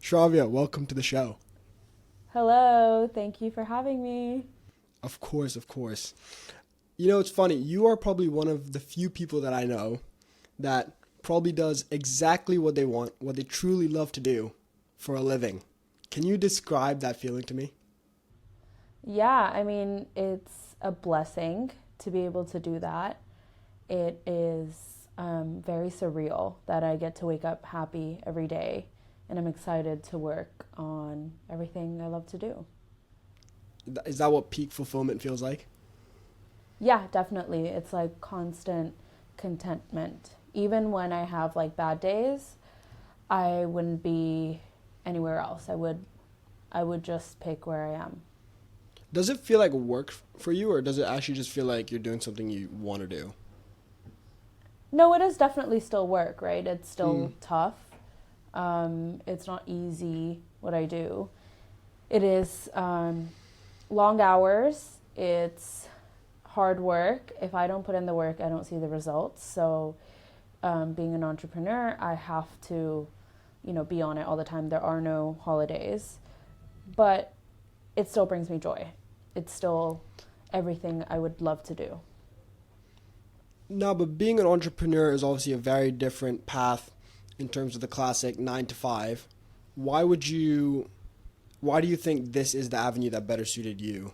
Sravya, welcome to the show. Hello, thank you for having me. Of course, of course. It's funny. You are probably one of the few people that I know that probably does exactly what they want, what they truly love to do for a living. Can you describe that feeling to me? Yeah, it's a blessing to be able to do that. It is very surreal that I get to wake up happy every day and I'm excited to work on everything I love to do. Is that what peak fulfillment feels like? Yeah, definitely. It's like constant contentment. Even when I have like bad days, I wouldn't be anywhere else. I would just pick where I am. Does it feel like work for you, or does it actually just feel like you're doing something you want to do? No, it is definitely still work, right? It's Hmm. still tough. It's not easy what I do. It is long hours. It's hard work. If I don't put in the work, I don't see the results. So, being an entrepreneur, I have to, be on it all the time. There are no holidays, but it still brings me joy. It's still everything I would love to do. No, but being an entrepreneur is obviously a very different path in terms of the classic 9 to 5. Why would you Why do you think this is the avenue that better suited you?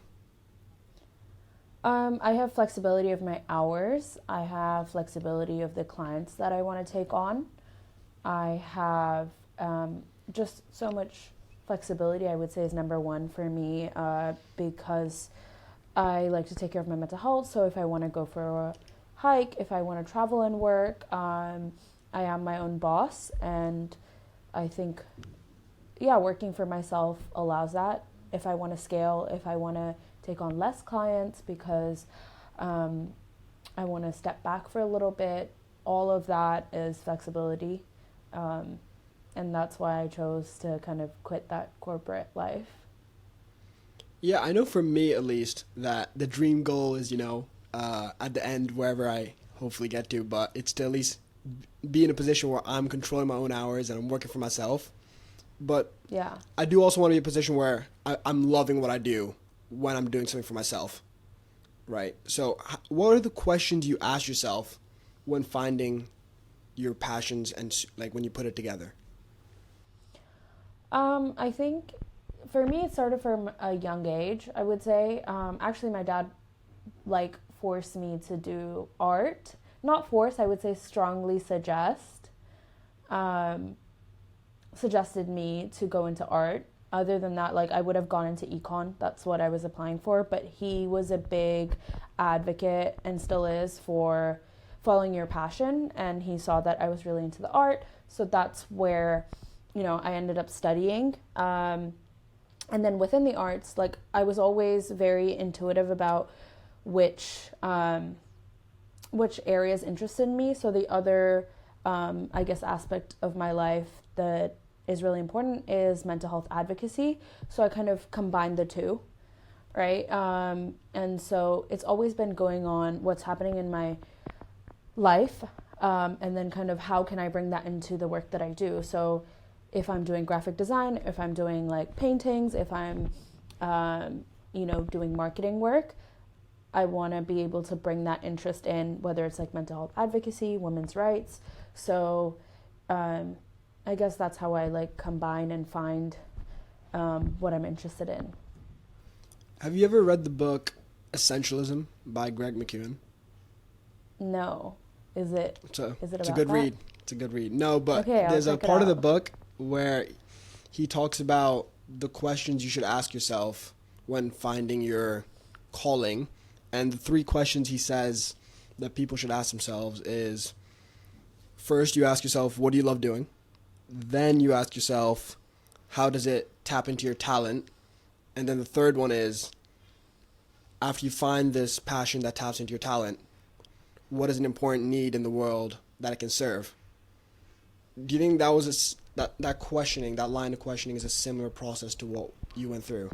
I have flexibility of my hours. I have flexibility of the clients that I want to take on. I have just so much flexibility, I would say, is number one for me because I like to take care of my mental health. So if I want to go for a hike, if I want to travel and work, I am my own boss. And I think, yeah, working for myself allows that. If I want to scale, if I want to take on less clients because um, I want to step back for a little bit, all of that is flexibility. Um, and that's why I chose to kind of quit that corporate life. Yeah, I know for me at least that the dream goal is, at the end, wherever I hopefully get to, but it's to at least be in a position where I'm controlling my own hours and I'm working for myself. But Yeah. I do also want to be in a position where I'm loving what I do when I'm doing something for myself, right? So, what are the questions you ask yourself when finding your passions and like when you put it together? I think for me, it started from a young age, I would say. Actually, my dad like forced me to do art. Not force, I would say strongly um, suggested me to go into art. Other than that, like I would have gone into econ. That's what I was applying for. But he was a big advocate and still is for following your passion. And he saw that I was really into the art. So that's where, I ended up studying. And then within the arts, like I was always very intuitive about which which areas interested me. So the other, I guess, aspect of my life that is really important is mental health advocacy. So I kind of combined the two, right? And so it's always been going on what's happening in my life, and then kind of how can I bring that into the work that I do. So if I'm doing graphic design, if I'm doing like paintings, if I'm, doing marketing work, I want to be able to bring that interest in, whether it's like mental health advocacy, women's rights. So um, I guess that's how I like combine and find what I'm interested in. Have you ever read the book Essentialism by Greg McKeown? No, is it is it It's a about good that? read. It's a good read. No, but Okay, I'll there's a check it part of the out. book where he talks about the questions you should ask yourself when finding your calling. And the three questions he says that people should ask themselves is, first you ask yourself, what do you love doing? Then you ask yourself, how does it tap into your talent? And then the third one is, after you find this passion that taps into your talent, what is an important need in the world that it can serve? Do you think that was that questioning, that line of questioning, is a similar process to what you went through?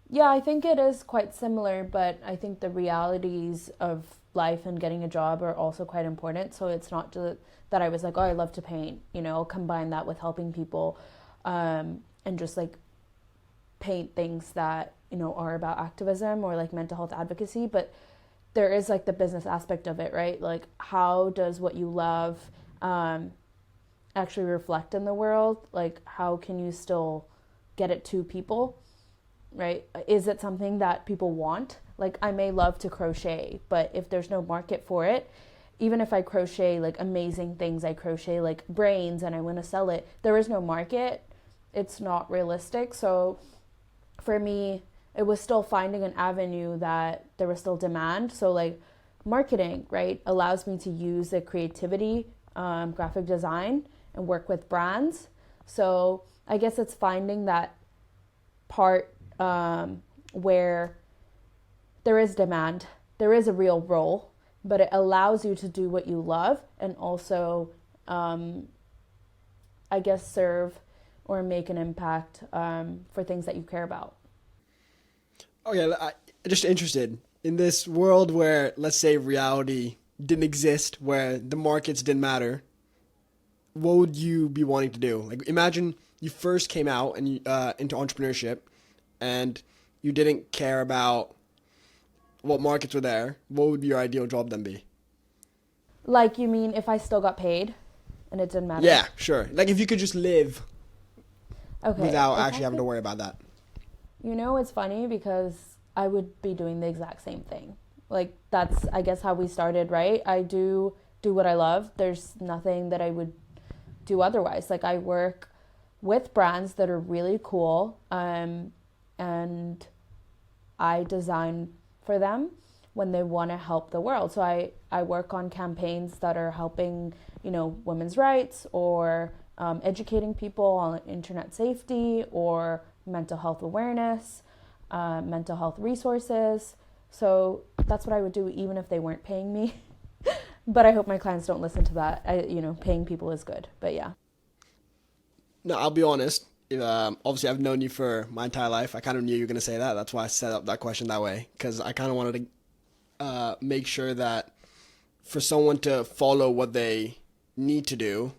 Yeah, I think it is quite similar, but I think the realities of life and getting a job are also quite important. So it's not just that I was like, oh, I love to paint, I'll combine that with helping people. and just like paint things that, are about activism or like mental health advocacy. But there is like the business aspect of it, right? Like, how does what you love actually reflect in the world? Like, how can you still get it to people, right? Is it something that people want? Like, I may love to crochet, but if there's no market for it, even if I crochet like amazing things, I crochet like brains and I want to sell it, there is no market. It's not realistic. So for me, it was still finding an avenue that there was still demand. So like marketing, right, allows me to use the creativity, graphic design, and work with brands. So I guess it's finding that part where there is demand, there is a real role, but it allows you to do what you love and also, I guess, serve or make an impact for things that you care about. Okay, just interested in this world where, let's say, reality didn't exist, where the markets didn't matter. What would you be wanting to do? Like, imagine you first came out and into entrepreneurship, and you didn't care about what markets were there. What would your ideal job then be? Like, you mean if I still got paid and it didn't matter? Yeah, sure. Like if you could just live without if actually having to worry about that. It's funny because I would be doing the exact same thing. Like, that's, I guess, how we started, right? I do what I love. There's nothing that I would do otherwise. Like, I work with brands that are really cool, and I design for them when they want to help the world. So I work on campaigns that are helping, women's rights or educating people on internet safety or mental health awareness, mental health resources. So that's what I would do even if they weren't paying me. But I hope my clients don't listen to that. Paying people is good. But yeah. No, I'll be honest. Obviously, I've known you for my entire life. I kind of knew you were going to say that. That's why I set up that question that way, because I kind of wanted to make sure that for someone to follow what they need to do,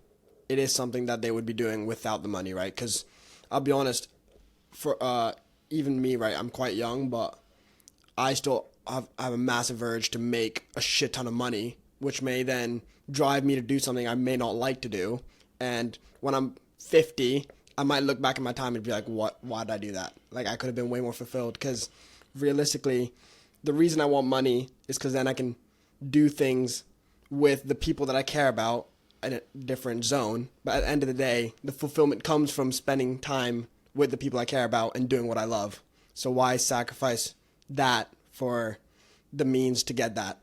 it is something that they would be doing without the money, right? Because I'll be honest, for even me, right, I'm quite young, but I still have a massive urge to make a shit ton of money, which may then drive me to do something I may not like to do. And when I'm 50, I might look back at my time and be like, why did I do that? Like, I could have been way more fulfilled, because realistically, the reason I want money is because then I can do things with the people that I care about in a different zone. But at the end of the day, the fulfillment comes from spending time with the people I care about and doing what I love. So why sacrifice that for the means to get that?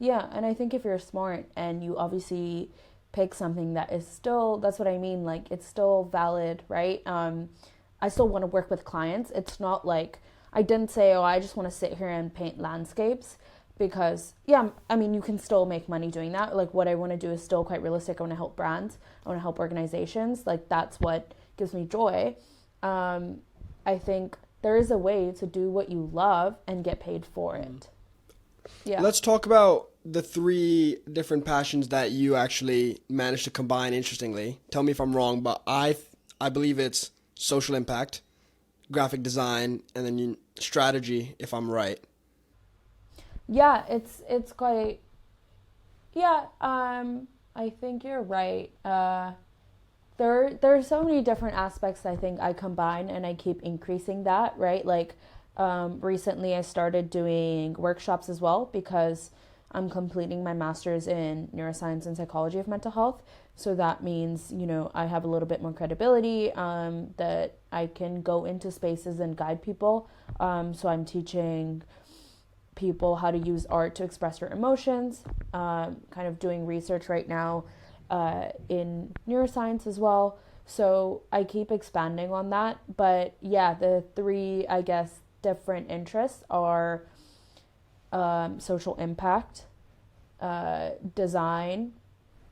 Yeah, and I think if you're smart and you obviously pick something that is still, that's what I mean, like, it's still valid, right? I still want to work with clients. It's not like, I didn't say, oh, I just want to sit here and paint landscapes, because, yeah, I mean, you can still make money doing that. Like, what I want to do is still quite realistic. I want to help brands. I want to help organizations. Like, that's what gives me joy. I think there is a way to do what you love and get paid for it. Yeah. Let's talk about the 3 different passions that you actually managed to combine interestingly. Tell me if I'm wrong, but I believe it's social impact, graphic design, and then strategy, if I'm right. Yeah, it's quite, yeah, I think you're right. There are so many different aspects I think I combine, and I keep increasing that, right? Like, recently I started doing workshops as well, because I'm completing my master's in neuroscience and psychology of mental health. So that means, I have a little bit more credibility, that I can go into spaces and guide people. So I'm teaching people how to use art to express their emotions, kind of doing research right now in neuroscience as well. So I keep expanding on that. But yeah, the 3, I guess, different interests are social impact, design,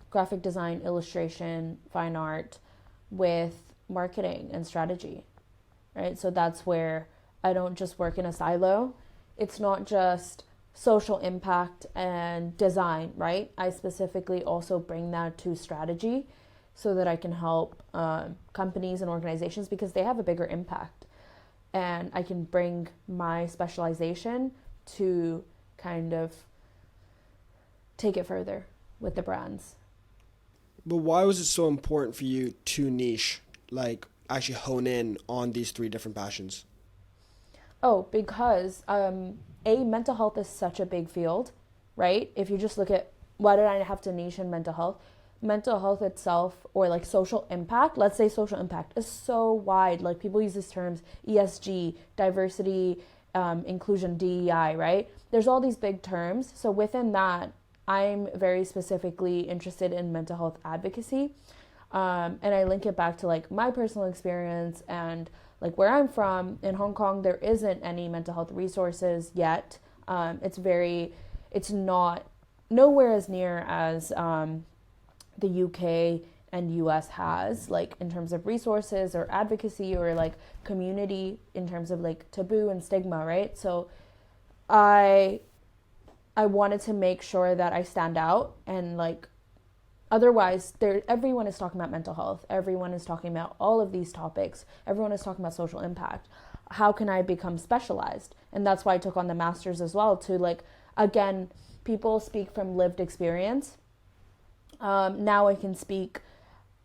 graphic design, illustration, fine art, with marketing and strategy, right? So that's where I don't just work in a silo. It's not just social impact and design, right? I specifically also bring that to strategy, so that I can help companies and organizations because they have a bigger impact. And I can bring my specialization to kind of take it further with the brands. But why was it so important for you to niche, like actually hone in on these three different passions? Oh, because mental health is such a big field, right? If you just look at why did I have to niche in mental health itself, or like social impact, let's say social impact is so wide. Like people use these terms ESG, diversity, inclusion, DEI, right? There's all these big terms. So within that, I'm very specifically interested in mental health advocacy. And I link it back to like my personal experience and like where I'm from. In Hong Kong, there isn't any mental health resources yet. It's not nowhere as near as the UK and US has, like in terms of resources or advocacy or like community in terms of like taboo and stigma, right? So I wanted to make sure that I stand out, and like otherwise everyone is talking about mental health, everyone is talking about all of these topics, everyone is talking about social impact. How can I become specialized? And that's why I took on the masters as well, to like, again, people speak from lived experience. Now I can speak,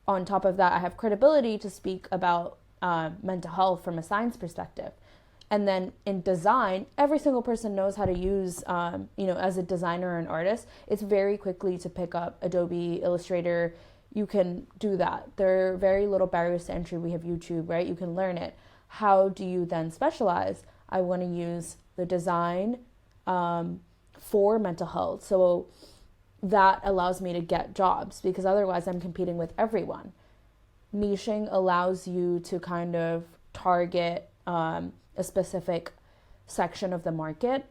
on top of that I have credibility to speak about mental health from a science perspective. And then in design, every single person knows how to use, as a designer or an artist, it's very quickly to pick up Adobe Illustrator. You can do that. There are very little barriers to entry. We have YouTube, right? You can learn it. How do you then specialize? I want to use the design for mental health. So that allows me to get jobs, because otherwise I'm competing with everyone. Niching allows you to kind of target a specific section of the market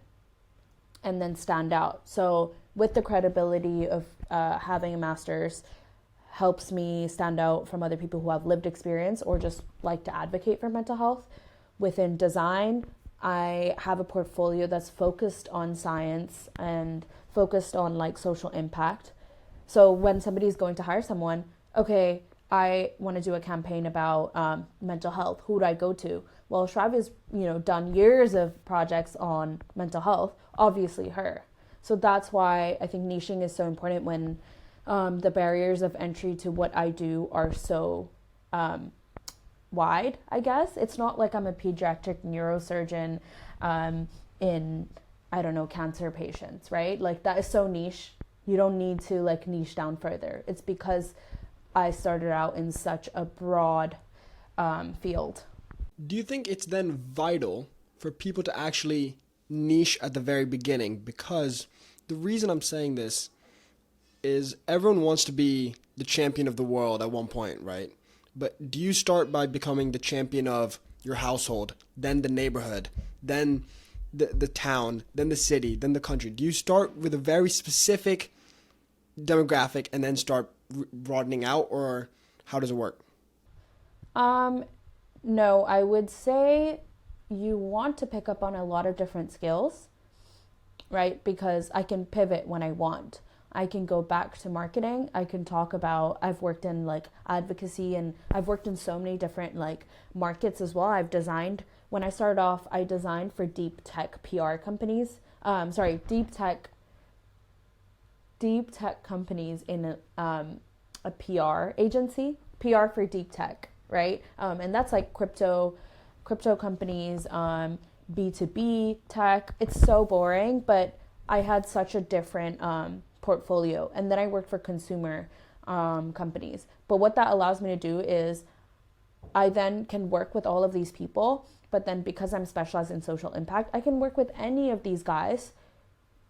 and then stand out. So with the credibility of having a master's helps me stand out from other people who have lived experience or just like to advocate for mental health. Within design, I have a portfolio that's focused on science and focused on like social impact. So when somebody's going to hire someone, okay, I want to do a campaign about mental health. Who do I go to? Well, Shravya's, done years of projects on mental health, obviously her. So that's why I think niching is so important when the barriers of entry to what I do are so wide, I guess. It's not like I'm a pediatric neurosurgeon in, I don't know, cancer patients, right? Like that is so niche. You don't need to like niche down further. It's because I started out in such a broad field. Do you think it's then vital for people to actually niche at the very beginning? Because the reason I'm saying this is everyone wants to be the champion of the world at one point, right? But do you start by becoming the champion of your household, then the neighborhood, then the town, then the city, then the country? Do you start with a very specific demographic and then start broadening out, or how does it work? No, I would say you want to pick up on a lot of different skills, right? Because I can pivot when I want. I can go back to marketing. I can talk about, I've worked in like advocacy, and I've worked in so many different like markets as well. When I started off, I designed for deep tech PR companies. Deep tech companies in a PR agency, PR for deep tech, right? And that's like crypto companies, B2B tech. It's so boring, but I had such a different portfolio. And then I worked for consumer companies. But what that allows me to do is I then can work with all of these people, but then because I'm specialized in social impact, I can work with any of these guys,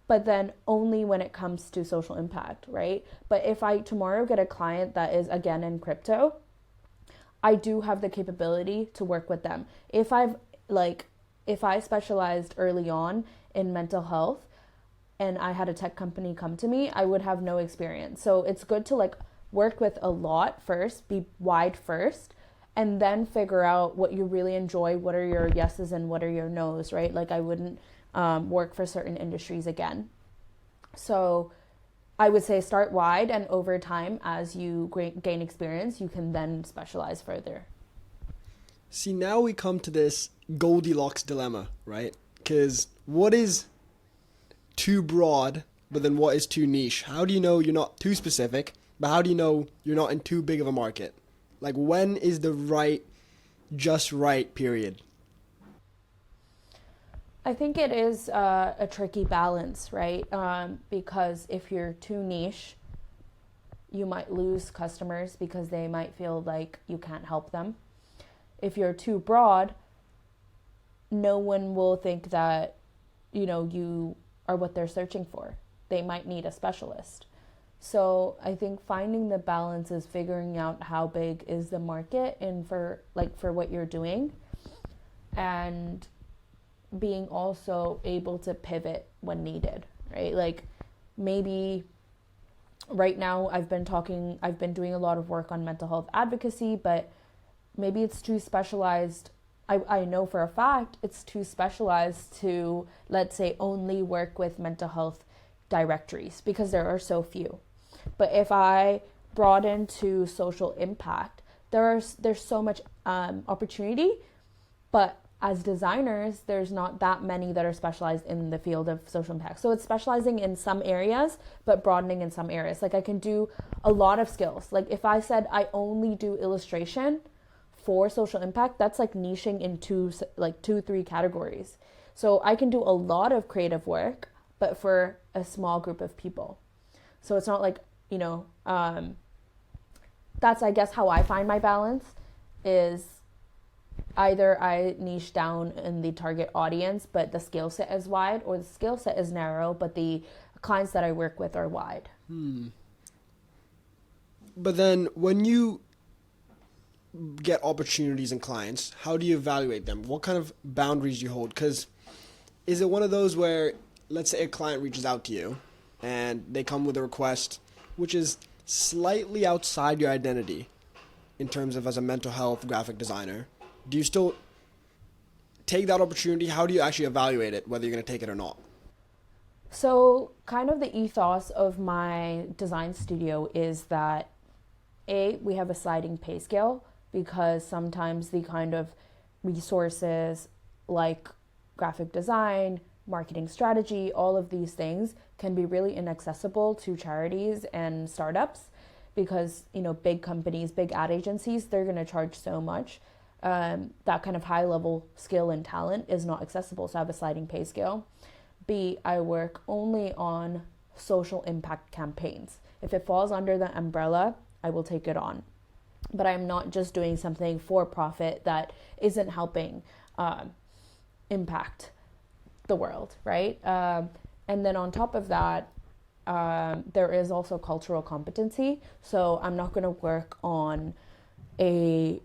but then only when it comes to social impact, right? But if I tomorrow get a client that is again in crypto, I do have the capability to work with them. If I specialized early on in mental health and I had a tech company come to me, I would have no experience. So it's good to like work with a lot first, be wide first, and then figure out what you really enjoy, what are your yeses and what are your nos, right? Like I wouldn't work for certain industries again. So I would say start wide, and over time, as you gain experience, you can then specialize further. See, now we come to this Goldilocks dilemma, right? Because what is too broad, but then what is too niche? How do you know you're not too specific, but how do you know you're not in too big of a market? Like, when is the just right period? I think it is a tricky balance, right? Because if you're too niche, you might lose customers because they might feel like you can't help them. If you're too broad, no one will think that, you are what they're searching for. They might need a specialist. So I think finding the balance is figuring out how big is the market and for what you're doing, and being also able to pivot when needed, right? Like, maybe right now I've been doing a lot of work on mental health advocacy, but maybe it's too specialized. I know for a fact it's too specialized to, let's say, only work with mental health directories because there are so few. But if I broaden to social impact, there's so much opportunity, but as designers, there's not that many that are specialized in the field of social impact. So it's specializing in some areas, but broadening in some areas. Like, I can do a lot of skills. Like, if I said I only do illustration for social impact, that's like niching into like 2-3 categories. So I can do a lot of creative work, but for a small group of people. So it's not like, that's, I guess, how I find my balance is either I niche down in the target audience, but the skill set is wide, or the skill set is narrow, but the clients that I work with are wide. But then when you get opportunities and clients, how do you evaluate them? What kind of boundaries do you hold? Because is it one of those where, let's say a client reaches out to you and they come with a request which is slightly outside your identity in terms of as a mental health graphic designer, do you still take that opportunity? How do you actually evaluate it, whether you're going to take it or not? So kind of the ethos of my design studio is that we have a sliding pay scale, because sometimes the kind of resources like graphic design, marketing strategy, all of these things can be really inaccessible to charities and startups, because big companies, big ad agencies, they're going to charge so much. That kind of high level skill and talent is not accessible. So I have a sliding pay scale. B, I work only on social impact campaigns. If it falls under the umbrella, I will take it on. But I'm not just doing something for profit that isn't helping impact the world, right? And then on top of that, there is also cultural competency. So I'm not going to work on a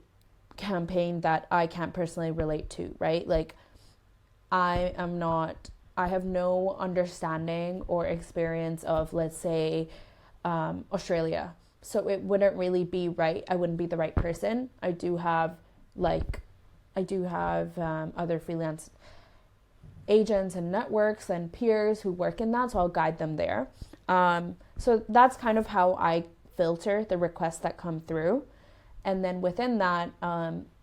campaign that I can't personally relate to, right? Like, I have no understanding or experience of, let's say, Australia. So it wouldn't really be right. I wouldn't be the right person. I do have other freelance agents and networks and peers who work in that, so I'll guide them there. So that's kind of how I filter the requests that come through. And then within that,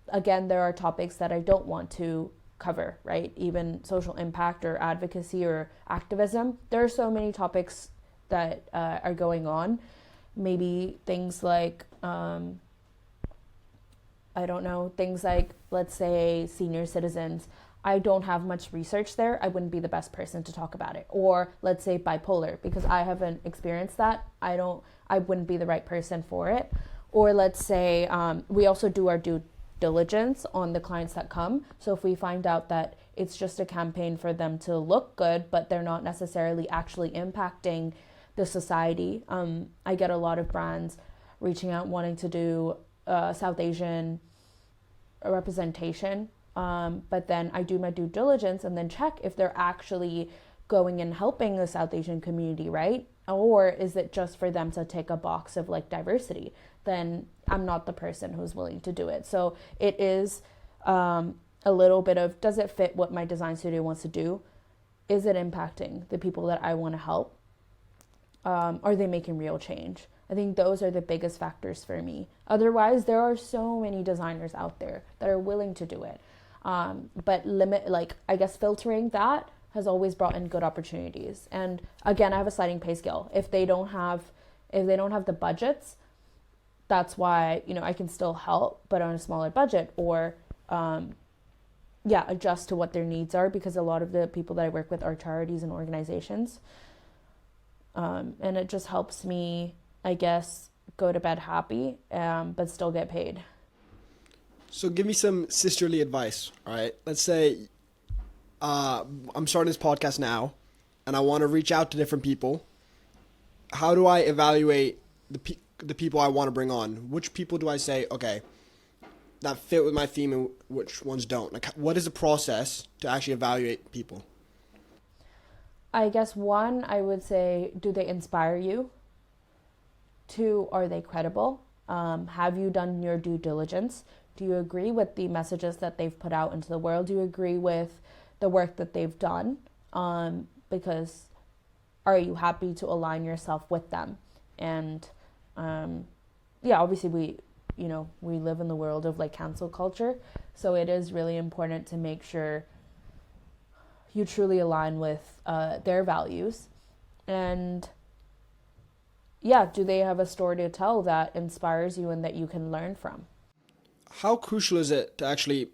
again, there are topics that I don't want to cover, right? Even social impact or advocacy or activism. There are so many topics that are going on. Maybe things like, things like, let's say, senior citizens. I don't have much research there. I wouldn't be the best person to talk about it. Or let's say bipolar, because I haven't experienced that. I wouldn't be the right person for it. Or let's say we also do our due diligence on the clients that come. So if we find out that it's just a campaign for them to look good, but they're not necessarily actually impacting the society. I get a lot of brands reaching out wanting to do South Asian representation. But then I do my due diligence and then check if they're actually going and helping the South Asian community, right? Or is it just for them to tick a box of like diversity? Then I'm not the person who's willing to do it. So it is a little bit of, does it fit what my design studio wants to do? Is it impacting the people that I want to help? are they making real change? I think those are the biggest factors for me. Otherwise, there are so many designers out there that are willing to do it. But I guess filtering that has always brought in good opportunities. And again, I have a sliding pay scale. If they don't have the budgets, that's why, I can still help, but on a smaller budget, or adjust to what their needs are, because a lot of the people that I work with are charities and organizations. And it just helps me, I guess, go to bed happy, but still get paid. So give me some sisterly advice, all right? Let's say I'm starting this podcast now, and I want to reach out to different people. How do I evaluate the people I want to bring on? Which people do I say, okay, that fit with my theme, and which ones don't? Like, what is the process to actually evaluate people? I guess one, I would say, do they inspire you? Two, are they credible? Have you done your due diligence? Do you agree with the messages that they've put out into the world? Do you agree with the work that they've done? Because are you happy to align yourself with them? And obviously we live in the world of like cancel culture, so it is really important to make sure you truly align with their values. And do they have a story to tell that inspires you and that you can learn from? How crucial is it to actually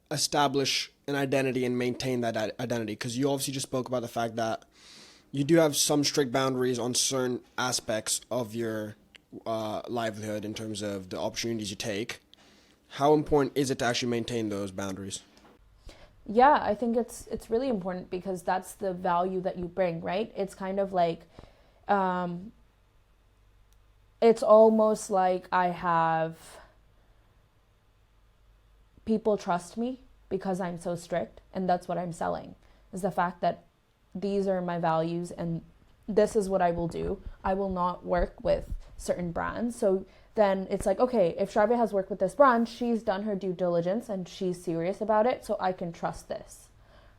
establish an identity and maintain that identity? Because you obviously just spoke about the fact that you do have some strict boundaries on certain aspects of your livelihood in terms of the opportunities you take. How important is it to actually maintain those boundaries? Yeah, I think it's really important, because that's the value that you bring, right? It's kind of like, it's almost like I have people trust me because I'm so strict, and that's what I'm selling, is the fact that these are my values and this is what I will do. I will not work with certain brands. So then it's like, okay, if Sravya has worked with this brand, she's done her due diligence and she's serious about it, so I can trust this,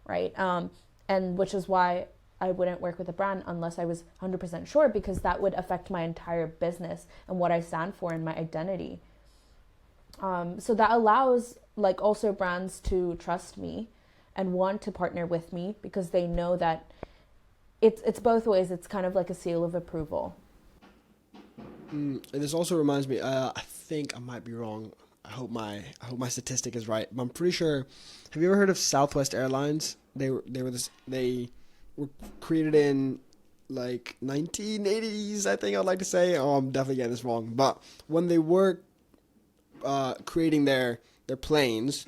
right? And which is why I wouldn't work with a brand unless I was 100% sure, because that would affect my entire business and what I stand for and my identity. So that allows like also brands to trust me and want to partner with me, because they know that it's both ways. It's kind of like a seal of approval. And this also reminds me, I think I might be wrong. I hope my statistic is right, but I'm pretty sure. Have you ever heard of Southwest Airlines? They were created in like 1980s, I think I'd like to say. Oh, I'm definitely getting this wrong. But when they were creating their planes,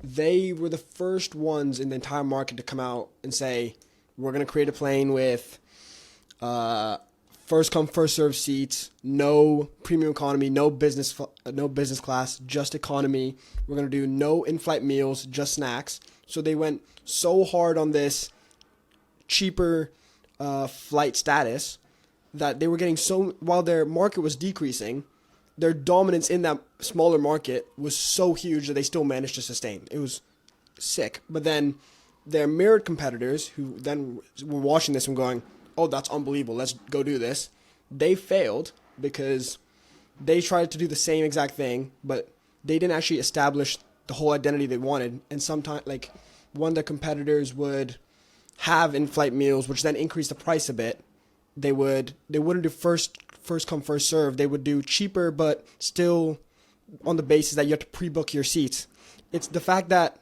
they were the first ones in the entire market to come out and say, we're going to create a plane with first come first serve seats, no premium economy, no business class, just economy. We're going to do no in-flight meals, just snacks. So they went so hard on this cheaper flight status that they were getting so, while their market was decreasing, their dominance in that smaller market was so huge that they still managed to sustain. It was sick. But then their mirrored competitors, who then were watching this and going, oh, that's unbelievable, let's go do this, they failed because they tried to do the same exact thing, but they didn't actually establish the whole identity they wanted. And sometimes, like, one of their competitors would have in-flight meals, which then increased the price a bit. They wouldn't do first come first serve. They would do cheaper, but still on the basis that you have to pre-book your seats. It's the fact that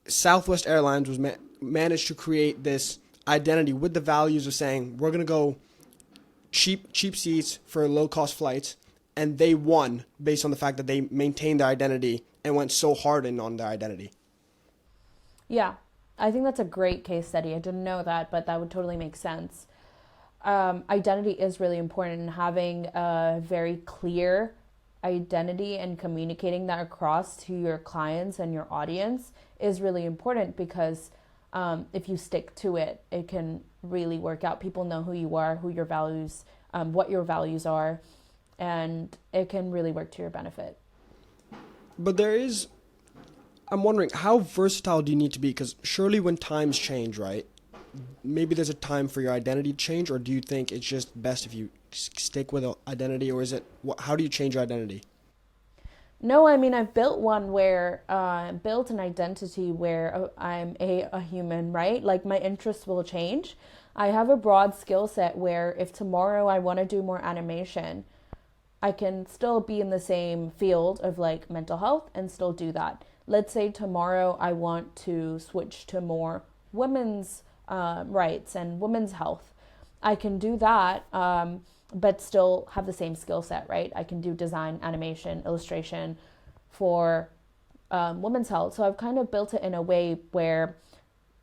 Southwest Airlines was managed to create this identity with the values of saying, we're going to go cheap seats for low-cost flights, and they won based on the fact that they maintained their identity and went so hard in on their identity. Yeah, I think that's a great case study. I didn't know that, but that would totally make sense. Identity is really important, and having a very clear identity and communicating that across to your clients and your audience is really important, because if you stick to it, it can really work out. People know who you are, who your values, what your values are, and it can really work to your benefit. But I'm wondering, how versatile do you need to be? Because surely when times change, right, maybe there's a time for your identity to change, or do you think it's just best if you stick with an identity, or is it, how do you change your identity? No, I mean, I've built one where, built an identity where I'm a human, right? Like my interests will change. I have a broad skill set where if tomorrow I want to do more animation, I can still be in the same field of like mental health and still do that. Let's say tomorrow I want to switch to more women's rights and women's health. I can do that, but still have the same skill set, right? I can do design, animation, illustration for women's health. So I've kind of built it in a way where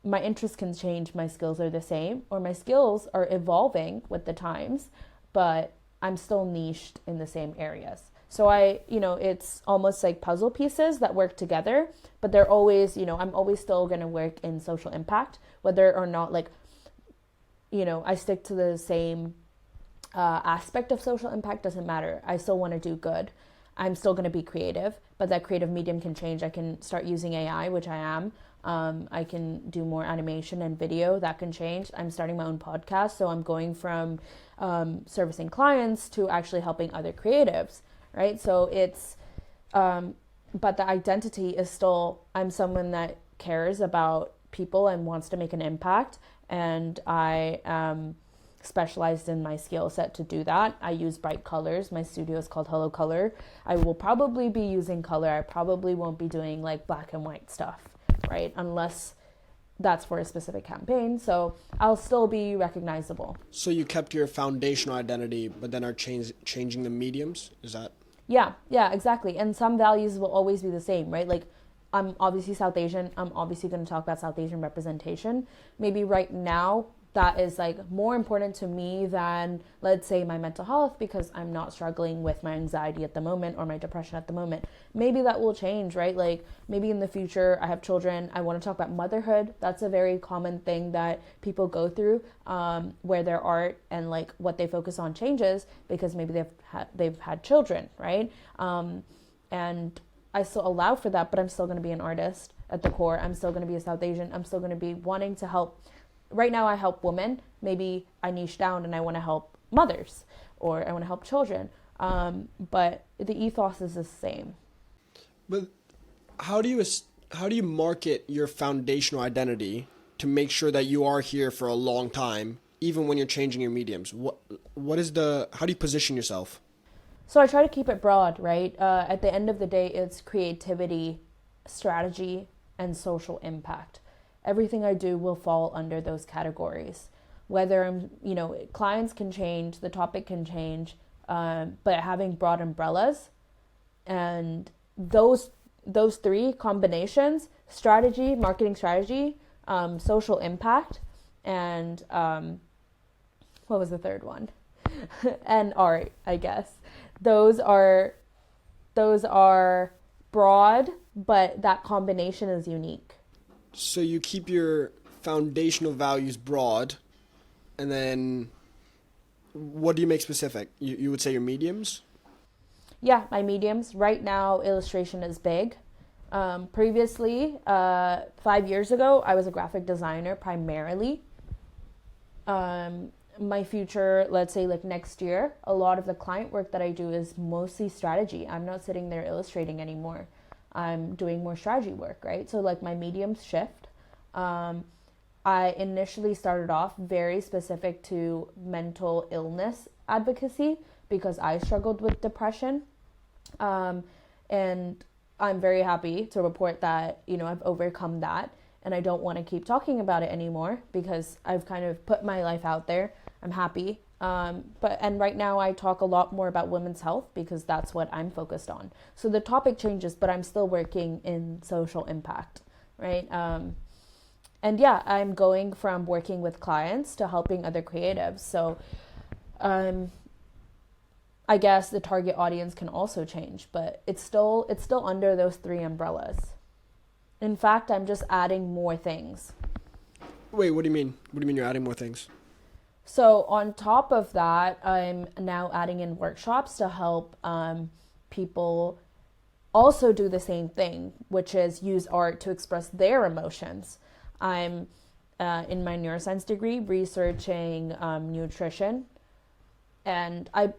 my interests can change, my skills are the same, or my skills are evolving with the times, but I'm still niched in the same areas. So it's almost like puzzle pieces that work together, but they're always, I'm always still going to work in social impact, whether or not like, I stick to the same aspect of social impact doesn't matter. I still want to do good. I'm still going to be creative, but that creative medium can change. I can start using AI, which I am. I can do more animation and video. That can change. I'm starting my own podcast, so I'm going from servicing clients to actually helping other creatives, right? So it's, but the identity is still, I'm someone that cares about people and wants to make an impact, and I specialized in my skill set to do that. I use bright colors. My studio is called Hello Color. I will probably be using color. I probably won't be doing like black and white stuff, right? Unless that's for a specific campaign. So I'll still be recognizable. So you kept your foundational identity, but then are changing the mediums? Is that? Yeah, exactly. And some values will always be the same, right? Like I'm obviously South Asian. I'm obviously going to talk about South Asian representation. Maybe right now that is like more important to me than, let's say, my mental health, because I'm not struggling with my anxiety at the moment or my depression at the moment. Maybe that will change, right? Like maybe in the future I have children. I want to talk about motherhood. That's a very common thing that people go through, where their art and like what they focus on changes because maybe they've had children, right? And I still allow for that, but I'm still going to be an artist at the core. I'm still going to be a South Asian. I'm still going to be wanting to help. Right now I help women. Maybe I niche down and I want to help mothers or I want to help children. But the ethos is the same. But how do you market your foundational identity to make sure that you are here for a long time, even when you're changing your mediums? How do you position yourself? So I try to keep it broad, right? At the end of the day, it's creativity, strategy, and social impact. Everything I do will fall under those categories. Whether clients can change, the topic can change, but having broad umbrellas and those three combinations: strategy, marketing strategy, social impact, and what was the third one? And art, I guess. Those are broad, but that combination is unique. So you keep your foundational values broad, and then what do you make specific? You would say your mediums? Yeah, my mediums. Right now, illustration is big. Previously, 5 years ago, I was a graphic designer primarily. My future, let's say like next year, a lot of the client work that I do is mostly strategy. I'm not sitting there illustrating anymore. I'm doing more strategy work, right? So like my mediums shift. I initially started off very specific to mental illness advocacy because I struggled with depression. And I'm very happy to report that, I've overcome that and I don't want to keep talking about it anymore because I've kind of put my life out there. I'm happy. And right now I talk a lot more about women's health because that's what I'm focused on. So the topic changes, but I'm still working in social impact, right? And yeah, I'm going from working with clients to helping other creatives. So I guess the target audience can also change, but it's still under those three umbrellas. In fact, I'm just adding more things. Wait, what do you mean? What do you mean you're adding more things? So on top of that, I'm now adding in workshops to help people also do the same thing, which is use art to express their emotions. I'm in my neuroscience degree researching nutrition, and I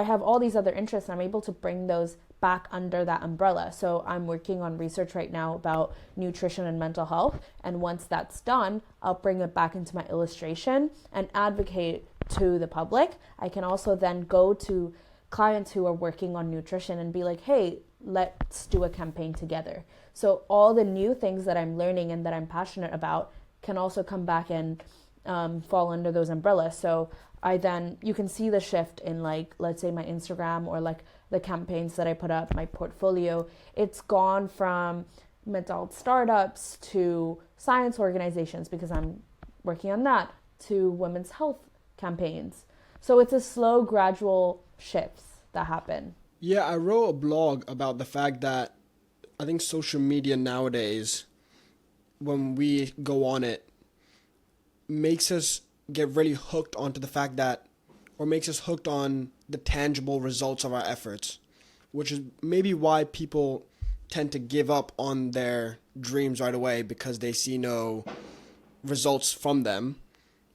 have all these other interests, and I'm able to bring those back under that umbrella. So I'm working on research right now about nutrition and mental health, and once that's done, I'll bring it back into my illustration and advocate to the public. I can also then go to clients who are working on nutrition and be like, hey, let's do a campaign together. So all the new things that I'm learning and that I'm passionate about can also come back and fall under those umbrellas. So you can see the shift in, like, let's say my Instagram or like the campaigns that I put up, my portfolio. It's gone from mental health startups to science organizations, because I'm working on that, to women's health campaigns. So it's a slow, gradual shifts that happen. Yeah, I wrote a blog about the fact that I think social media nowadays, when we go on it, makes us get really hooked onto the fact that, or makes us hooked on the tangible results of our efforts, which is maybe why people tend to give up on their dreams right away, because they see no results from them.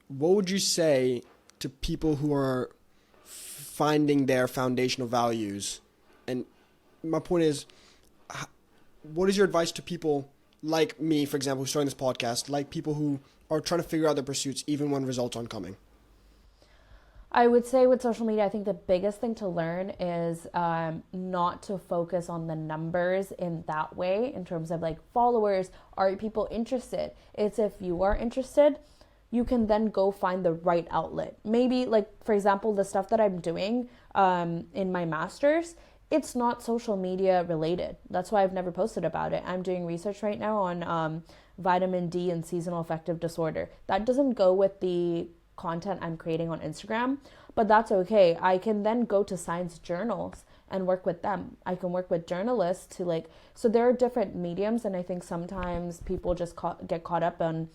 What would you say to people who are finding their foundational values? And my point is, what is your advice to people like me, for example, who's starting this podcast, like people who are trying to figure out their pursuits even when results aren't coming? I would say with social media, I think the biggest thing to learn is not to focus on the numbers in that way, in terms of like followers. Are people interested? It's if you are interested, you can then go find the right outlet. Maybe, like, for example, the stuff that I'm doing in my master's, it's not social media related. That's why I've never posted about it. I'm doing research right now on vitamin D and seasonal affective disorder. That doesn't go with the content I'm creating on Instagram, but that's okay. I can then go to science journals and work with them. I can work with journalists to so there are different mediums, and I think sometimes people just get caught up on,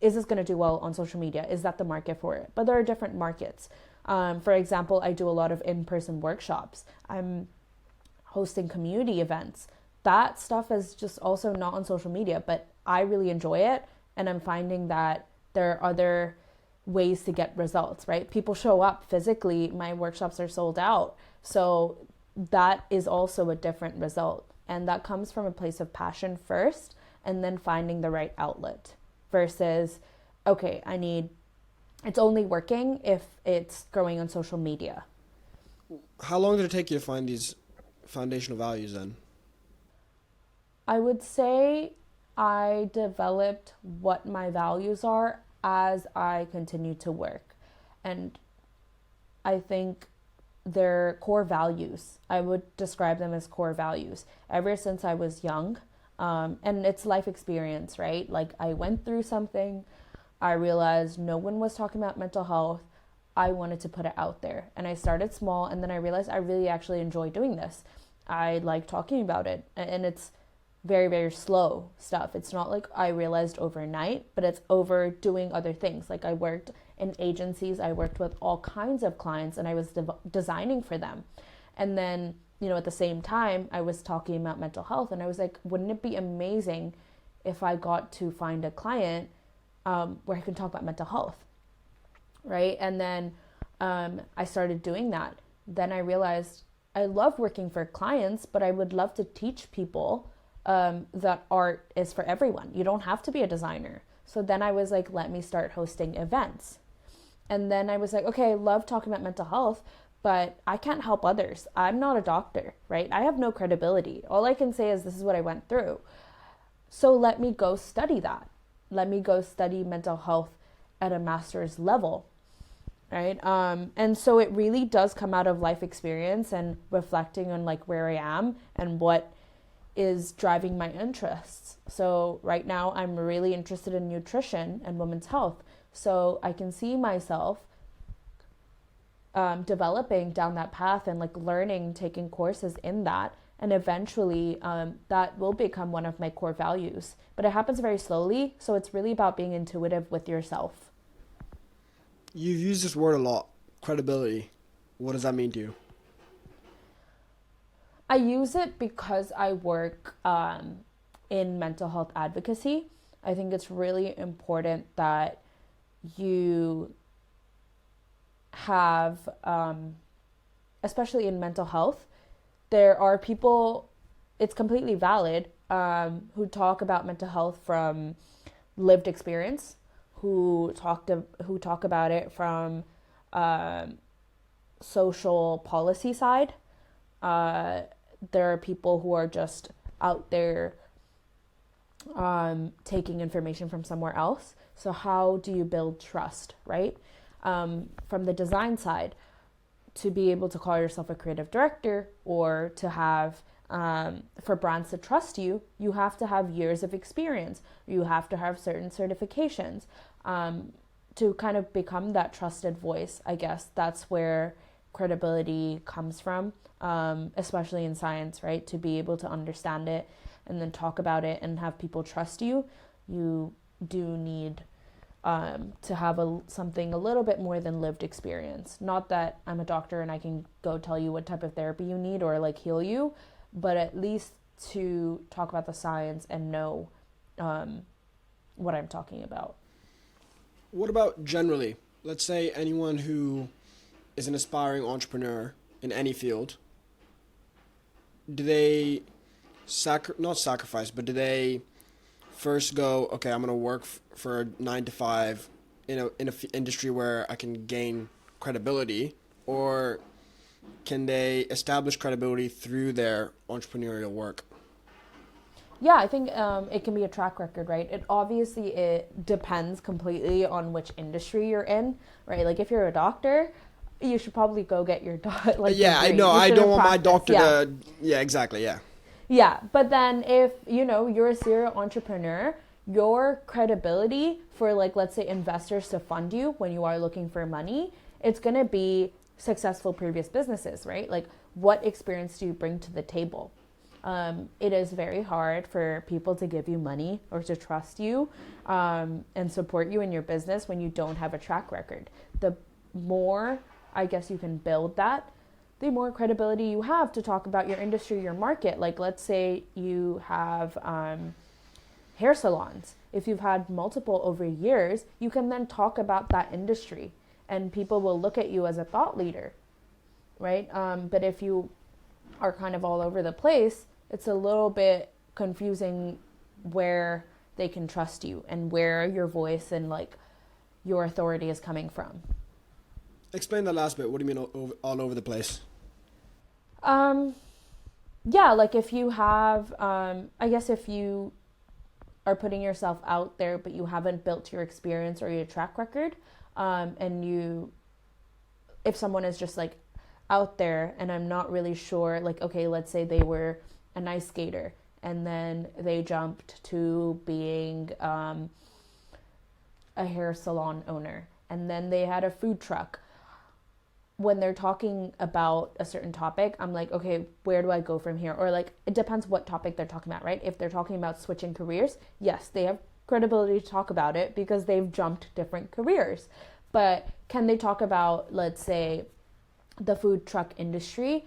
is this going to do well on social media? Is that the market for it? But there are different markets. For example, I do a lot of in-person workshops. I'm hosting community events. That stuff is just also not on social media, but I really enjoy it, and I'm finding that there are other ways to get results, right? People show up physically, my workshops are sold out. So that is also a different result. And that comes from a place of passion first, and then finding the right outlet versus, okay, it's only working if it's growing on social media. How long did it take you to find these foundational values then? I would say I developed what my values are as I continue to work. And I think they're core values. I would describe them as core values. Ever since I was young, and it's life experience, right? Like, I went through something, I realized no one was talking about mental health. I wanted to put it out there. And I started small, and then I realized I really actually enjoy doing this. I like talking about it. And it's very, very slow stuff. It's not like I realized overnight, but it's over doing other things. Like, I worked in agencies, I worked with all kinds of clients, and I was designing for them. And then, at the same time, I was talking about mental health, and I was like, wouldn't it be amazing if I got to find a client where I can talk about mental health, right? And then I started doing that. Then I realized I love working for clients, but I would love to teach people that art is for everyone. You don't have to be a designer. So then I was like, let me start hosting events. And then I was like, okay, I love talking about mental health, but I can't help others. I'm not a doctor, right? I have no credibility. All I can say is this is what I went through. So let me go study that. Let me go study mental health at a master's level, right? And so it really does come out of life experience and reflecting on like where I am and what is driving my interests. So right now I'm really interested in nutrition and women's health. So I can see myself developing down that path and like learning, taking courses in that. And eventually that will become one of my core values. But it happens very slowly. So it's really about being intuitive with yourself. You've used this word a lot, credibility. What does that mean to you? I use it because I work in mental health advocacy. I think it's really important that you have, especially in mental health, there are people, it's completely valid, who talk about mental health from lived experience, who talk about it from social policy side. There are people who are just out there taking information from somewhere else. So how do you build trust, right? From the design side, to be able to call yourself a creative director or to have for brands to trust you, you have to have years of experience. You have to have certain certifications to kind of become that trusted voice. I guess that's where credibility comes from, especially in science, right? To be able to understand it and then talk about it and have people trust you, you do need to have something a little bit more than lived experience. Not that I'm a doctor and I can go tell you what type of therapy you need or like heal you, but at least to talk about the science and know what I'm talking about. What about generally? Let's say anyone who is an aspiring entrepreneur in any field, do they not sacrifice, but do they first go, okay, I'm going to work for a 9 to 5 in a industry where I can gain credibility, or can they establish credibility through their entrepreneurial work? Yeah, I think it can be a track record, right? It depends completely on which industry you're in, right? Like if you're a doctor, you should probably go get your yeah, I degree. know. I don't want my doctor yeah. to. Yeah, exactly. Yeah. Yeah, but then if you're a serial entrepreneur, your credibility for like let's say investors to fund you when you are looking for money, it's gonna be successful previous businesses, right? Like what experience do you bring to the table? It is very hard for people to give you money or to trust you and support you in your business when you don't have a track record. The more, I guess, you can build that, the more credibility you have to talk about your industry, your market. Like, let's say you have hair salons. If you've had multiple over years, you can then talk about that industry and people will look at you as a thought leader, right? But if you are kind of all over the place, it's a little bit confusing where they can trust you and where your voice and like your authority is coming from. Explain that last bit. What do you mean all over the place? Yeah, like if you have, I guess if you are putting yourself out there, but you haven't built your experience or your track record, if someone is just like out there and I'm not really sure, like, okay, let's say they were an ice skater and then they jumped to being a hair salon owner and then they had a food truck. When they're talking about a certain topic, I'm like, okay, where do I go from here? Or like, it depends what topic they're talking about, right? If they're talking about switching careers, yes, they have credibility to talk about it because they've jumped different careers. But can they talk about, let's say, the food truck industry?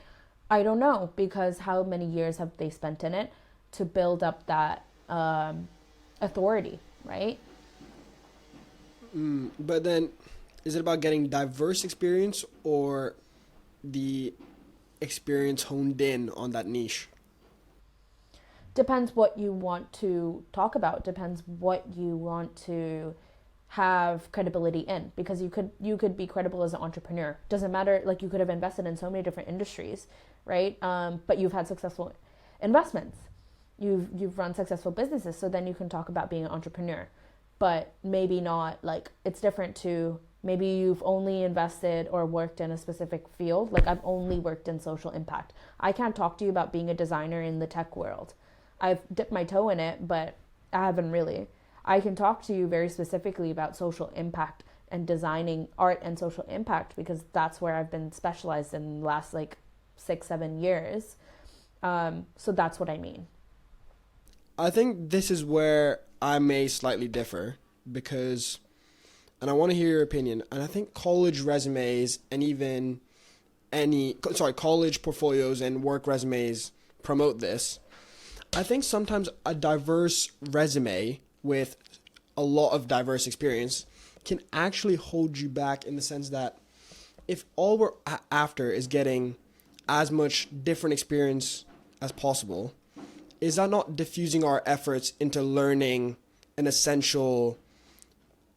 I don't know, because how many years have they spent in it to build up that authority, right? But then, is it about getting diverse experience or the experience honed in on that niche? Depends what you want to talk about. Depends what you want to have credibility in, because you could be credible as an entrepreneur. Doesn't matter, like you could have invested in so many different industries, right? But you've had successful investments. You've run successful businesses, so then you can talk about being an entrepreneur. But maybe not, like it's different to maybe you've only invested or worked in a specific field. Like I've only worked in social impact. I can't talk to you about being a designer in the tech world. I've dipped my toe in it, but I haven't really. I can talk to you very specifically about social impact and designing art and social impact because that's where I've been specialized in the last like 6-7 years. So that's what I mean. I think this is where I may slightly differ because, and I want to hear your opinion, and I think college resumes and even college portfolios and work resumes promote this. I think sometimes a diverse resume with a lot of diverse experience can actually hold you back, in the sense that if all we're after is getting as much different experience as possible, is that not diffusing our efforts into learning an essential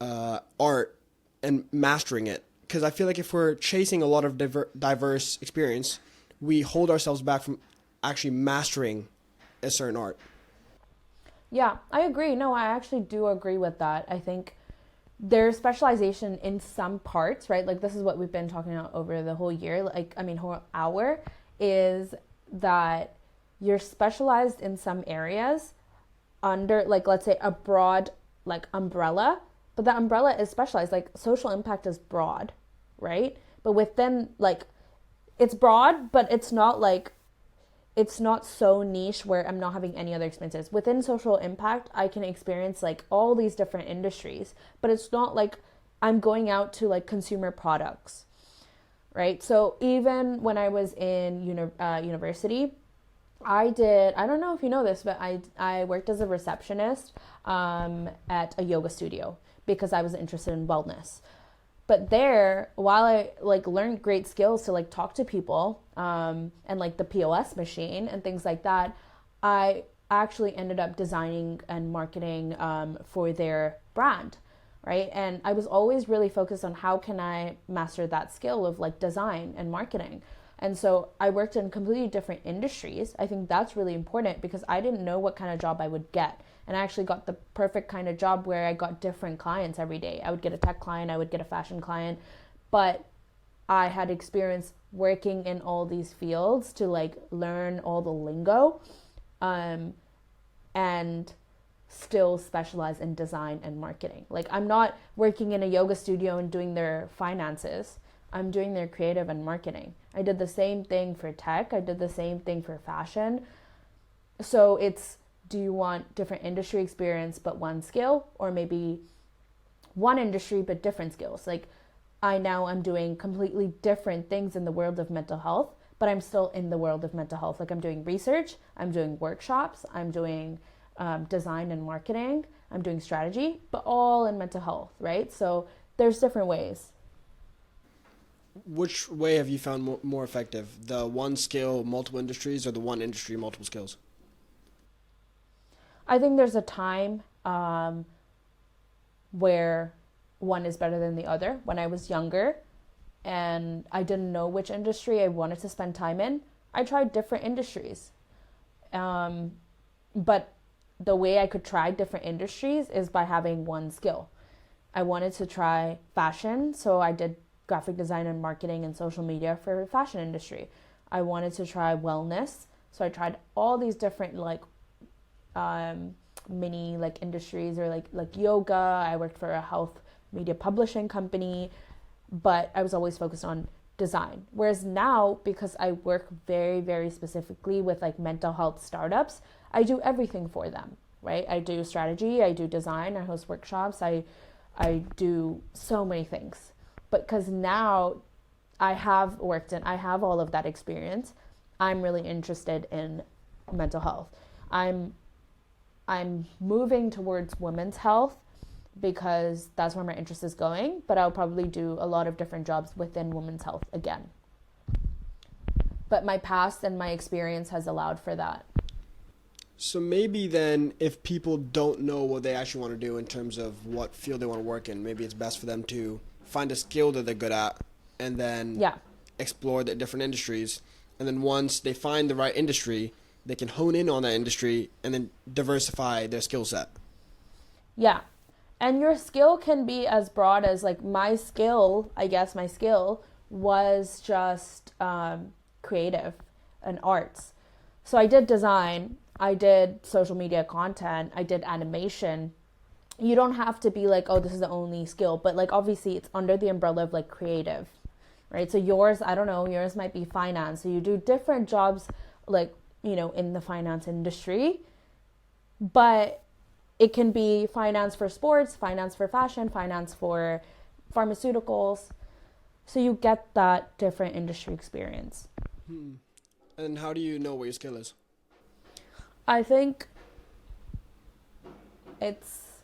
art and mastering it? Because I feel like if we're chasing a lot of diverse experience, we hold ourselves back from actually mastering a certain art. Yeah, I agree. No, I actually do agree with that. I think there's specialization in some parts, right? Like this is what we've been talking about over the whole year, like I mean whole hour, is that you're specialized in some areas under, like, let's say a broad like umbrella, but that umbrella is specialized. Like social impact is broad, right? But within, like, it's broad, but it's not so niche where I'm not having any other experiences. Within social impact, I can experience like all these different industries, but it's not like I'm going out to like consumer products, right? So even when I was in university, I don't know if you know this, but I worked as a receptionist at a yoga studio because I was interested in wellness. But there, while I like learned great skills to like talk to people and like the POS machine and things like that, I actually ended up designing and marketing for their brand, right? And I was always really focused on how can I master that skill of like design and marketing. And so I worked in completely different industries. I think that's really important because I didn't know what kind of job I would get. And I actually got the perfect kind of job where I got different clients every day. I would get a tech client, I would get a fashion client, but I had experience working in all these fields to like learn all the lingo, and still specialize in design and marketing. Like I'm not working in a yoga studio and doing their finances. I'm doing their creative and marketing. I did the same thing for tech. I did the same thing for fashion. So it's, do you want different industry experience but one skill, or maybe one industry but different skills? Like I'm doing completely different things in the world of mental health, but I'm still in the world of mental health. Like I'm doing research, I'm doing workshops, I'm doing design and marketing, I'm doing strategy, but all in mental health, right? So there's different ways. Which way have you found more effective? The one skill, multiple industries, or the one industry, multiple skills? I think there's a time where one is better than the other. When I was younger and I didn't know which industry I wanted to spend time in, I tried different industries. But the way I could try different industries is by having one skill. I wanted to try fashion, so I did graphic design and marketing and social media for the fashion industry. I wanted to try wellness, so I tried all these different like mini like industries, or like yoga. I worked for a health media publishing company, but I was always focused on design. Whereas now, because I work very, very specifically with like mental health startups, I do everything for them, right? I do strategy, I do design, I host workshops, I do so many things. But because now I have worked and I have all of that experience, I'm really interested in mental health. I'm moving towards women's health because that's where my interest is going, but I'll probably do a lot of different jobs within women's health again. But my past and my experience has allowed for that. So maybe then, if people don't know what they actually want to do in terms of what field they want to work in, maybe it's best for them to find a skill that they're good at and then Yeah. explore the different industries. And then once they find the right industry, they can hone in on that industry and then diversify their skill set. Yeah. And your skill can be as broad as like my skill, I guess my skill was just creative and arts. So I did design, I did social media content, I did animation. You don't have to be like, oh, this is the only skill, but like obviously it's under the umbrella of like creative, right? So yours, I don't know, yours might be finance. So you do different jobs like, in the finance industry, but it can be finance for sports, finance for fashion, finance for pharmaceuticals. So you get that different industry experience. And how do you know what your skill is? I think it's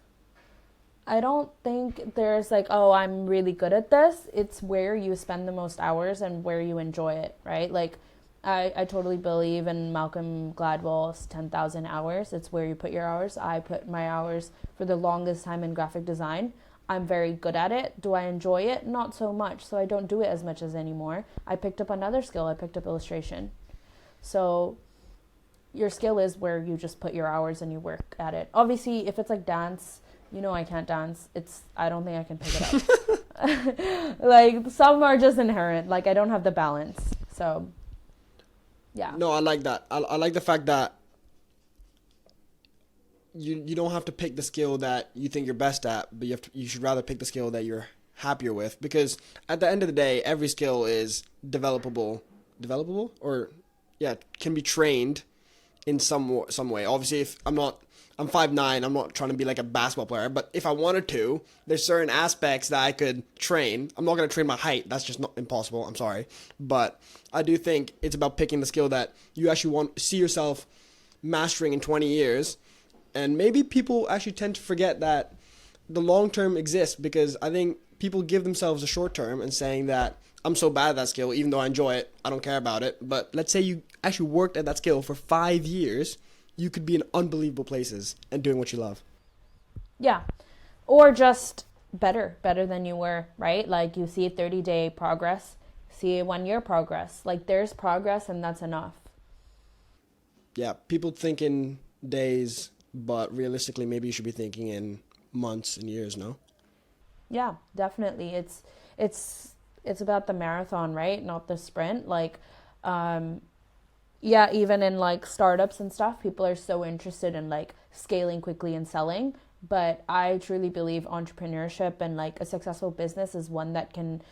I don't think there's like, oh, I'm really good at this. It's where you spend the most hours and where you enjoy it, right? Like, I totally believe in Malcolm Gladwell's 10,000 hours. It's where you put your hours. I put my hours for the longest time in graphic design. I'm very good at it. Do I enjoy it? Not so much. So I don't do it as much as anymore. I picked up another skill. I picked up illustration. So your skill is where you just put your hours and you work at it. Obviously, if it's like dance, you know I can't dance. I don't think I can pick it up. Like some are just inherent. Like I don't have the balance. So yeah. No, I like that. I like the fact that you don't have to pick the skill that you think you're best at, but you should rather pick the skill that you're happier with, because at the end of the day, every skill is developable, or yeah, can be trained in some way. Obviously, if I'm 5'9", I'm not trying to be like a basketball player, but if I wanted to, there's certain aspects that I could train. I'm not going to train my height. That's just not impossible. I'm sorry. But I do think it's about picking the skill that you actually want to see yourself mastering in 20 years. And maybe people actually tend to forget that the long term exists, because I think people give themselves a short term and saying that I'm so bad at that skill, even though I enjoy it, I don't care about it. But let's say you actually worked at that skill for 5 years, you could be in unbelievable places and doing what you love. Yeah. Or just better than you were, right? Like you see a 30-day progress, see a 1-year progress. Like there's progress and that's enough. Yeah, people think in days, but realistically, maybe you should be thinking in months and years, no? Yeah, definitely. It's about the marathon, right? Not the sprint. Like, yeah, even in like startups and stuff, people are so interested in like scaling quickly and selling. But I truly believe entrepreneurship and like a successful business is one that can,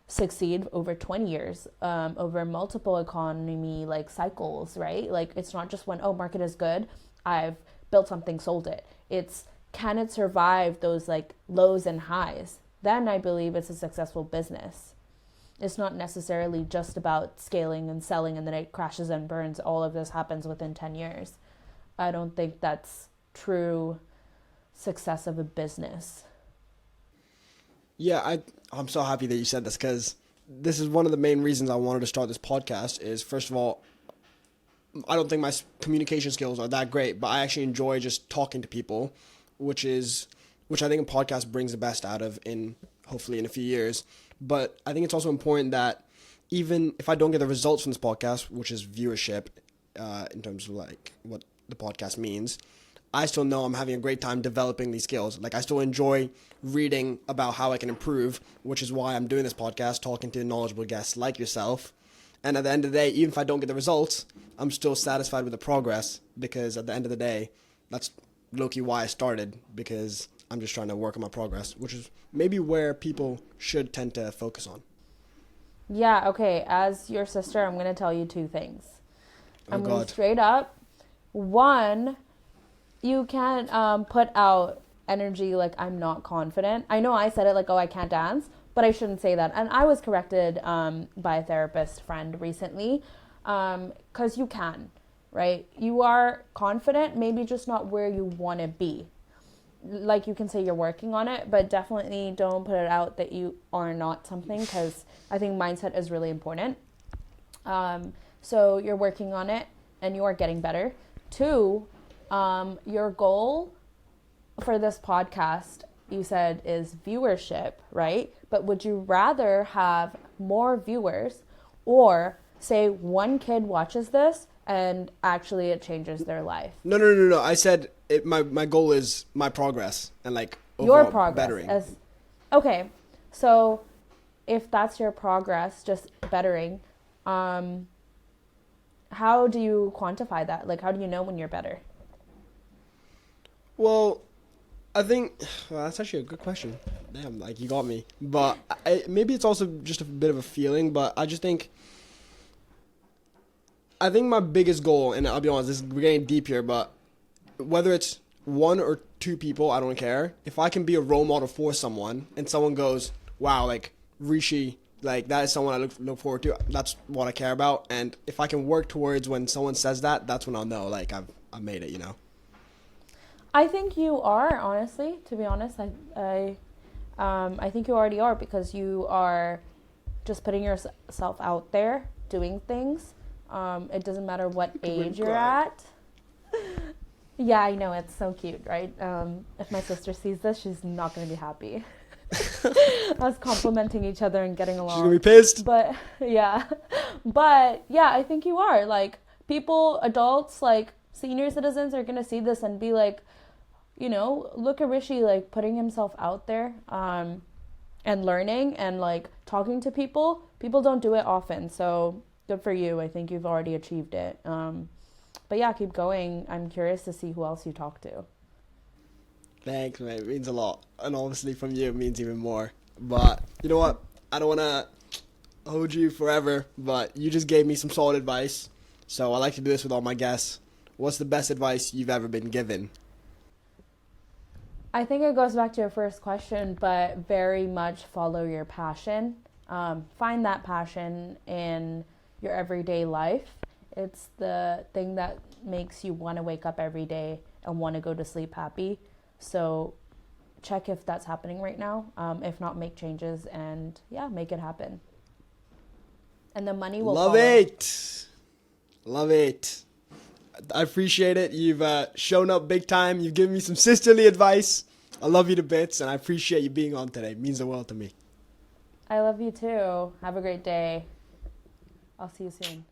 succeed over 20 years, over multiple economy like cycles, right? Like it's not just when, oh, market is good, I've built something, sold it. It's, can it survive those like lows and highs? Then I believe it's a successful business. It's not necessarily just about scaling and selling and then it crashes and burns. All of this happens within 10 years. I don't think that's true success of a business. Yeah, I'm so happy that you said this, because this is one of the main reasons I wanted to start this podcast. Is, first of all, I don't think my communication skills are that great, but I actually enjoy just talking to people, which I think a podcast brings the best out of hopefully in a few years. But I think it's also important that even if I don't get the results from this podcast, which is viewership, in terms of like what the podcast means, I still know I'm having a great time developing these skills. Like I still enjoy reading about how I can improve, which is why I'm doing this podcast, talking to knowledgeable guests like yourself. And at the end of the day, even if I don't get the results, I'm still satisfied with the progress, because at the end of the day, that's low-key why I started, because I'm just trying to work on my progress, which is maybe where people should tend to focus on. Yeah, okay. As your sister, I'm going to tell you 2 things. I'm going to straight up. One, you can't put out energy like I'm not confident. I know I said it like, oh, I can't dance, but I shouldn't say that. And I was corrected by a therapist friend recently, because you can, right? You are confident, maybe just not where you want to be. Like you can say you're working on it, but definitely don't put it out that you are not something, because I think mindset is really important. So you're working on it and you are getting better. 2, your goal for this podcast, you said, is viewership, right? But would you rather have more viewers, or say one kid watches this and actually it changes their life? No. I said my goal is my progress and like Your overall progress bettering. Okay, so if that's your progress, just bettering, how do you quantify that? Like, how do you know when you're better? Well, I think that's actually a good question. Damn, like you got me. But maybe it's also just a bit of a feeling. But I think my biggest goal, and I'll be honest, we're getting deep here, but whether it's 1 or 2 people, I don't care. If I can be a role model for someone, and someone goes, "Wow, like Rishi, like that is someone I look forward to," that's what I care about. And if I can work towards when someone says that, that's when I'll know like I've made it. I think you are, honestly, to be honest. I think you already are, because you are just putting yourself out there, doing things. It doesn't matter what age you're at. Yeah, I know, it's so cute, right? If my sister sees this, she's not going to be happy. Us complimenting each other and getting along. She's gonna be pissed. But yeah, I think you are. Like, people, adults, like senior citizens are gonna see this and be like, look at Rishi, like putting himself out there, and learning and like talking to people. People don't do it often, so good for you. I think you've already achieved it. But yeah, keep going. I'm curious to see who else you talk to. Thanks, man. It means a lot. And obviously from you, it means even more. But you know what? I don't want to hold you forever, but you just gave me some solid advice. So I like to do this with all my guests. What's the best advice you've ever been given? I think it goes back to your first question, but very much follow your passion. Find that passion in your everyday life. It's the thing that makes you want to wake up every day and want to go to sleep happy. So check if that's happening right now. If not, make changes and make it happen. And the money will Love follow. it. Love it. I appreciate it. You've shown up big time. You've given me some sisterly advice. I love you to bits, and I appreciate you being on today. It means the world to me. I love you too. Have a great day. I'll see you soon.